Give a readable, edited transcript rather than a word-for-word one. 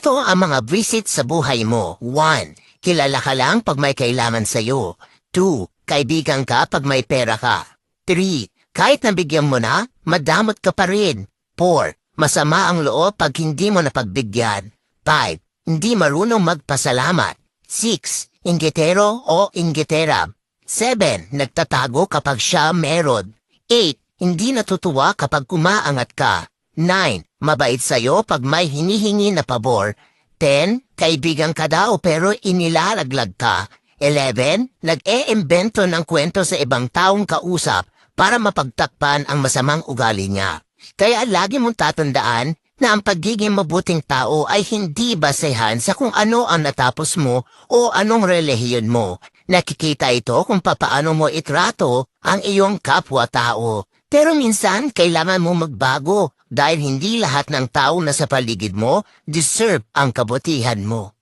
Ito ang mga visit sa buhay mo. 1. Kilala ka lang pag may kailangan sa'yo. 2. Kaibigan ka pag may pera ka. 3. Kahit nabigyan mo na, madamot ka pa rin. 4. Masama ang loob pag hindi mo napagbigyan. 5. Hindi marunong magpasalamat. 6. Inggitero o inggitera. 7. Nagtatago kapag siya meron. 8. Hindi natutuwa kapag kumaangat ka. 9. Mabait sa'yo pag may hinihingi na pabor. 10. Kaibigan ka daw pero inilalaglag ka. 11. Nag-e-imbento ng kwento sa ibang taong kausap para mapagtakpan ang masamang ugali niya. Kaya lagi mong tatandaan na ang pagiging mabuting tao ay hindi basehan sa kung ano ang natapos mo o anong relihiyon mo. Nakikita ito kung papaano mo itrato ang iyong kapwa-tao. Pero minsan, kailangan mo magbago dahil hindi lahat ng tao na sa paligid mo deserve ang kabutihan mo.